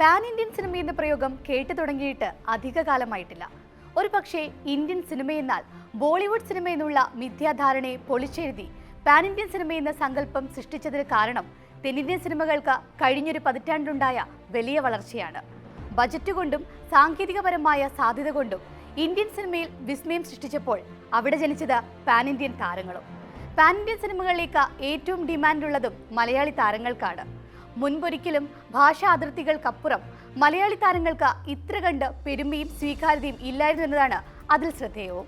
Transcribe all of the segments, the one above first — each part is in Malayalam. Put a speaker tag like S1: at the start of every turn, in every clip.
S1: പാൻ ഇന്ത്യൻ സിനിമ എന്ന പ്രയോഗം കേട്ടു തുടങ്ങിയിട്ട് അധികകാലമായിട്ടില്ല. ഒരു പക്ഷേ ഇന്ത്യൻ സിനിമയെന്നാൽ ബോളിവുഡ് സിനിമ എന്നുള്ള മിഥ്യാധാരണയെ പൊളിച്ചെഴുതി പാൻ ഇന്ത്യൻ സിനിമ എന്ന സങ്കല്പം സൃഷ്ടിച്ചതിന് കാരണം തെന്നിന്ത്യൻ സിനിമകൾക്ക് കഴിഞ്ഞൊരു പതിറ്റാണ്ടിലുണ്ടായ വലിയ വളർച്ചയാണ്. ബജറ്റ് കൊണ്ടും സാങ്കേതികപരമായ സാധ്യത കൊണ്ടും ഇന്ത്യൻ സിനിമയിൽ വിസ്മയം സൃഷ്ടിച്ചപ്പോൾ അവിടെ ജനിച്ചത് പാൻ ഇന്ത്യൻ താരങ്ങളും. പാൻ ഇന്ത്യൻ സിനിമകളിലേക്ക് ഏറ്റവും ഡിമാൻഡുള്ളതും മലയാളി താരങ്ങൾക്കാണ്. മുൻപൊരിക്കലും ഭാഷാ അതിർത്തികൾക്കപ്പുറം മലയാളി താരങ്ങൾക്ക് ഇത്ര കണ്ട് പെരുമയും സ്വീകാര്യതയും ഇല്ലായിരുന്നു എന്നതാണ് അതിൽ ശ്രദ്ധേയവും.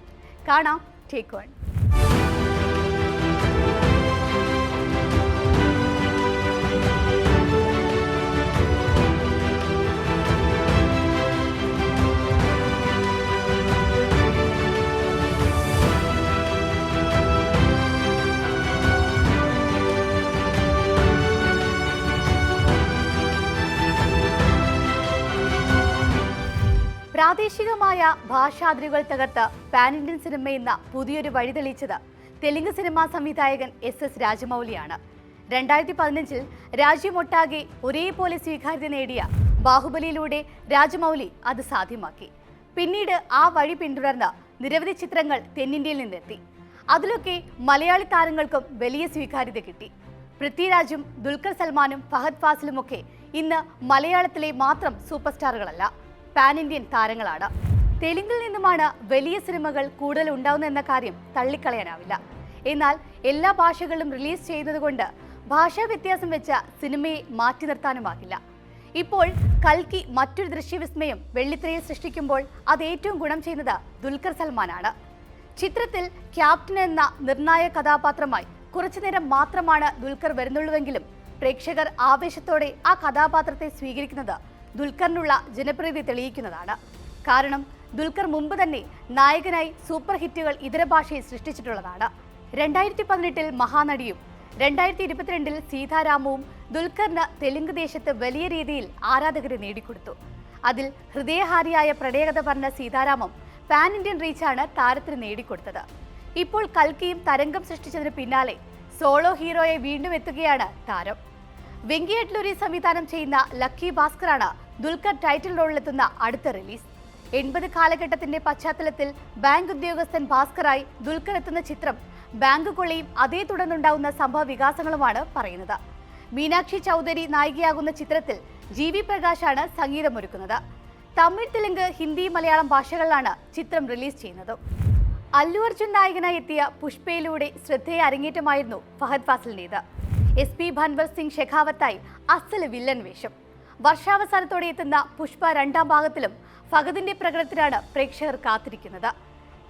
S1: കാണാം ടേക്ക് വൺ. പ്രാദേശികമായ ഭാഷാതിരുകൾ തകർത്ത് പാൻ ഇന്ത്യൻ സിനിമ എന്ന പുതിയൊരു വഴി തെളിയിച്ചത് തെലുങ്ക് സിനിമാ സംവിധായകൻ SS രാജമൗലിയാണ്. 2015 രാജ്യമൊട്ടാകെ ഒരേപോലെ സ്വീകാര്യത നേടിയ ബാഹുബലിയിലൂടെ രാജമൗലി അത് സാധ്യമാക്കി. പിന്നീട് ആ വഴി പിന്തുടർന്ന നിരവധി ചിത്രങ്ങൾ തെന്നിന്ത്യയിൽ നിന്നെത്തി. അതിലൊക്കെ മലയാളി താരങ്ങൾക്കും വലിയ സ്വീകാര്യത കിട്ടി. പൃഥ്വിരാജും ദുൽഖർ സൽമാനും ഫഹദ് ഫാസിലുമൊക്കെ ഇന്ന് മലയാളത്തിലെ മാത്രം സൂപ്പർ സ്റ്റാറുകളല്ല, പാൻ ഇന്ത്യൻ താരങ്ങളാണ്. തെലുങ്കിൽ നിന്നുമാണ് വലിയ സിനിമകൾ കൂടുതൽ ഉണ്ടാവുന്നതെന്ന കാര്യം തള്ളിക്കളയാനാവില്ല. എന്നാൽ എല്ലാ ഭാഷകളിലും റിലീസ് ചെയ്യുന്നത് കൊണ്ട് ഭാഷാ വ്യത്യാസം വെച്ച സിനിമയെ മാറ്റി നിർത്താനുമാകില്ല. ഇപ്പോൾ കൽക്കി മറ്റൊരു ദൃശ്യവിസ്മയം വെള്ളിത്തിരയിൽ സൃഷ്ടിക്കുമ്പോൾ അത് ഏറ്റവും ഗുണം ചെയ്യുന്നത് ദുൽഖർ സൽമാനാണ്. ചിത്രത്തിൽ ക്യാപ്റ്റൻ എന്ന നിർണായക കഥാപാത്രമായി കുറച്ചുനേരം മാത്രമാണ് ദുൽഖർ വരുന്നുള്ളൂവെങ്കിലും പ്രേക്ഷകർ ആവേശത്തോടെ ആ കഥാപാത്രത്തെ സ്വീകരിക്കുന്നത് ദുൽഖറിനുള്ള ജനപ്രീതി തെളിയിക്കുന്നതാണ്. കാരണം ദുൽഖർ മുമ്പ് തന്നെ നായകനായി സൂപ്പർ ഹിറ്റുകൾ ഇതര ഭാഷയിൽ സൃഷ്ടിച്ചിട്ടുള്ളതാണ്. 2018 മഹാനടിയും 2022 സീതാരാമവും ദുൽഖറിന് തെലുങ്ക് ദേശത്ത് വലിയ രീതിയിൽ ആരാധകരെ നേടിക്കൊടുത്തു. അതിൽ ഹൃദയഹാരിയായ പ്രണയകഥ പറഞ്ഞ സീതാരാമം പാൻ ഇന്ത്യൻ റീച്ചാണ് താരത്തിന് നേടിക്കൊടുത്തത്. ഇപ്പോൾ കൽക്കിയും തരംഗം സൃഷ്ടിച്ചതിന് പിന്നാലെ സോളോ ഹീറോയെ വീണ്ടും എത്തുകയാണ് താരം. വെങ്കി അഡ്ലൂരി സംവിധാനം ചെയ്യുന്ന ലക്കി ഭാസ്കറാണ് ദുൽഖർ ടൈറ്റിൽ റോളിലെത്തുന്ന അടുത്ത റിലീസ്. 80 കാലഘട്ടത്തിന്റെ പശ്ചാത്തലത്തിൽ ബാങ്ക് ഉദ്യോഗസ്ഥൻ ഭാസ്കറായി ദുൽഖർ എത്തുന്ന ചിത്രം ബാങ്ക് കൊള്ളയും അതേ തുടർന്നുണ്ടാവുന്ന സംഭവ വികാസങ്ങളുമാണ് പറയുന്നത്. മീനാക്ഷി ചൗധരി നായികയാകുന്ന ചിത്രത്തിൽ GV പ്രകാശാണ് സംഗീതമൊരുക്കുന്നത്. തമിഴ്, തെലുങ്ക്, ഹിന്ദി, മലയാളം ഭാഷകളിലാണ് ചിത്രം റിലീസ് ചെയ്യുന്നത്. അല്ലു അർജുൻ നായകനായി എത്തിയ പുഷ്പയിലൂടെ ശ്രദ്ധേയ അരങ്ങേറ്റമായിരുന്നു ഫഹദ് ഫാസിലിന്റേത്. SP ഭൻവർ സിംഗ് ഷെഖാവത്തായി അസല് വില്ലൻ വേഷം. വർഷാവസാനത്തോടെ എത്തുന്ന പുഷ്പ 2ാം ഭാഗത്തിലും ഫഹദിന്റെ പ്രകടനത്തിനാണ് പ്രേക്ഷകർ കാത്തിരിക്കുന്നത്.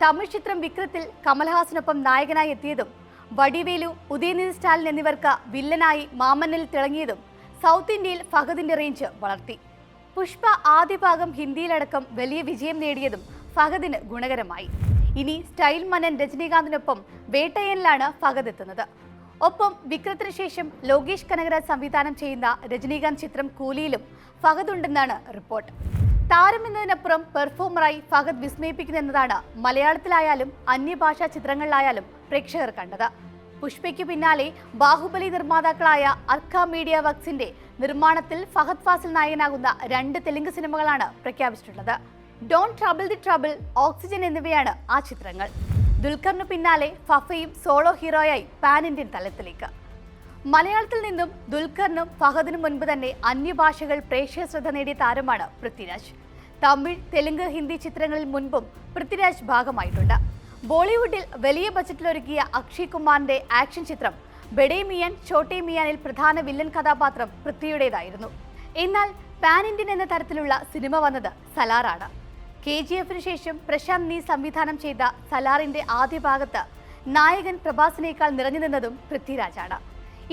S1: തമിഴ് ചിത്രം വിക്രത്തിൽ കമൽഹാസനൊപ്പം നായകനായി എത്തിയതും വടിവേലു, ഉദയനിധി സ്റ്റാലിൻ എന്നിവർക്ക് വില്ലനായി മാമന്നിൽ തിളങ്ങിയതും സൗത്ത് ഇന്ത്യയിൽ ഫഹദിന്റെ റേഞ്ച് വളർത്തി. പുഷ്പ ആദ്യ ഭാഗം ഹിന്ദിയിലടക്കം വലിയ വിജയം നേടിയതും ഫഹദിന് ഗുണകരമായി. ഇനി സ്റ്റൈൽ മനൻ രജനീകാന്തിനൊപ്പം വേട്ടയനിലാണ് ഫഹദ് എത്തുന്നത്. ഒപ്പം വിക്രത്തിന് ശേഷം ലോകേഷ് കനകരാജ് സംവിധാനം ചെയ്യുന്ന രജനീകാന്ത് ചിത്രം കൂലിയിലും ഫഹദ് ഉണ്ടെന്നാണ് റിപ്പോർട്ട്. താരമെന്നതിനപ്പുറം പെർഫോമറായി ഫഹദ് വിസ്മയിപ്പിക്കുന്നതാണ് മലയാളത്തിലായാലും അന്യഭാഷാ ചിത്രങ്ങളിലായാലും പ്രേക്ഷകർ കണ്ടത്. പുഷ്പയ്ക്ക് പിന്നാലെ ബാഹുബലി നിർമ്മാതാക്കളായ അർക്ക മീഡിയ വർക്സിന്റെ നിർമ്മാണത്തിൽ ഫഹദ് ഫാസിൽ നായകനാകുന്ന 2 തെലുങ്ക് സിനിമകളാണ് പ്രഖ്യാപിച്ചിട്ടുള്ളത്. Don't trouble the trouble, oxygen എന്നിവയാണ് ആ ചിത്രങ്ങൾ. ദുൽഖറിന് പിന്നാലെ ഫഫയും സോളോ ഹീറോയായി പാൻ ഇന്ത്യൻ തലത്തിലേക്ക്. മലയാളത്തിൽ നിന്നും ദുൽഖറിനും ഫഹദിനും മുൻപ് തന്നെ അന്യഭാഷകൾ പ്രേക്ഷക ശ്രദ്ധ നേടിയ താരമാണ് പൃഥ്വിരാജ്. തമിഴ്, തെലുങ്ക്, ഹിന്ദി ചിത്രങ്ങളിൽ മുൻപും പൃഥ്വിരാജ് ഭാഗമായിട്ടുണ്ട്. ബോളിവുഡിൽ വലിയ ബജറ്റിലൊരുക്കിയ അക്ഷയ് കുമാറിന്റെ ആക്ഷൻ ചിത്രം ബഡേ മിയാൻ ചോട്ടെ മിയാനിൽ പ്രധാന വില്ലൻ കഥാപാത്രം പൃഥ്വിയുടേതായിരുന്നു. എന്നാൽ പാൻ ഇന്ത്യൻ എന്ന തരത്തിലുള്ള സിനിമ വന്നത് സലാറാണ്. KGFന് ശേഷം പ്രശാന്ത് നീ സംവിധാനം ചെയ്ത സലാറിന്റെ ആദ്യ ഭാഗത്ത് നായകൻ പ്രഭാസിനേക്കാൾ നിറഞ്ഞു നിന്നതും പൃഥ്വിരാജാണ്.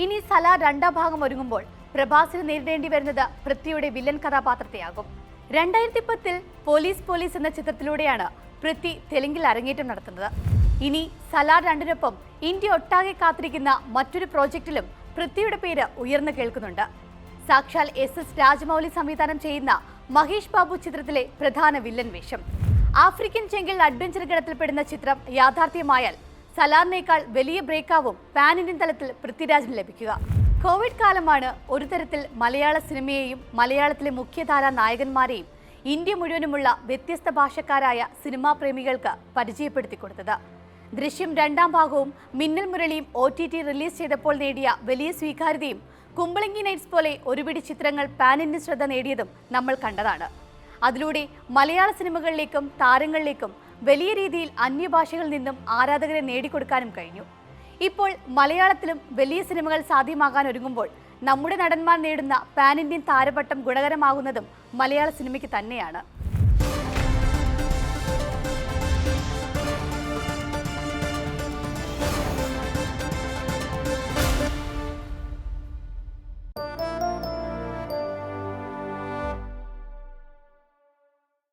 S1: ഇനി സലാർ 2ാം ഭാഗം ഒരുങ്ങുമ്പോൾ പ്രഭാസിന് നേരിടേണ്ടി വരുന്നത് പൃഥ്വിയുടെ വില്ലൻ കഥാപാത്രത്തെയാകും. 2010 പോലീസ് എന്ന ചിത്രത്തിലൂടെയാണ് പൃഥ്വി തെലുങ്കിൽ അരങ്ങേറ്റം നടത്തുന്നത്. ഇനി സലാർ 2-നൊപ്പം ഇന്ത്യ ഒട്ടാകെ കാത്തിരിക്കുന്ന മറ്റൊരു പ്രോജക്റ്റിലും പൃഥ്വിയുടെ പേര് ഉയർന്നു കേൾക്കുന്നുണ്ട്. സാക്ഷാൽ SS രാജമൗലി സംവിധാനം ചെയ്യുന്ന മഹേഷ് ബാബു ചിത്രത്തിലെ പ്രധാന വില്ലൻ വേഷം. ആഫ്രിക്കൻ ചെങ്കിൽ അഡ്വഞ്ചർ ഗണത്തിൽപ്പെടുന്ന ചിത്രം യാഥാർത്ഥ്യമായാൽ സലാറിനേക്കാൾ വലിയ ബ്രേക്കാവും പാൻ ഇന്ത്യൻ തലത്തിൽ പൃഥ്വിരാജിന് ലഭിക്കുക. കോവിഡ് കാലമാണ് ഒരു തരത്തിൽ മലയാള സിനിമയെയും മലയാളത്തിലെ മുഖ്യധാരാ നായകന്മാരെയും ഇന്ത്യ മുഴുവനുമുള്ള വ്യത്യസ്ത ഭാഷക്കാരായ സിനിമാ പ്രേമികൾക്ക് പരിചയപ്പെടുത്തി കൊടുത്തത്. ദൃശ്യം രണ്ടാം ഭാഗവും മിന്നൽ മുരളിയും OTT റിലീസ് ചെയ്തപ്പോൾ നേടിയ വലിയ സ്വീകാര്യതയും കുമ്പളങ്ങി നൈറ്റ്സ് പോലെ ഒരുപിടി ചിത്രങ്ങൾ പാൻ ഇന്ത്യൻ ശ്രദ്ധ നേടിയതും നമ്മൾ കണ്ടതാണ്. അതിലൂടെ മലയാള സിനിമകളിലേക്കും താരങ്ങളിലേക്കും വലിയ രീതിയിൽ അന്യഭാഷകളിൽ നിന്നും ആരാധകരെ നേടിക്കൊടുക്കാനും കഴിഞ്ഞു. ഇപ്പോൾ മലയാളത്തിലും വലിയ സിനിമകൾ സാധ്യമാകാൻ ഒരുങ്ങുമ്പോൾ നമ്മുടെ നടന്മാർ നേടുന്ന പാൻ ഇന്ത്യൻ താരപട്ടം ഗുണകരമാകുന്നതും മലയാള സിനിമയ്ക്ക് തന്നെയാണ്.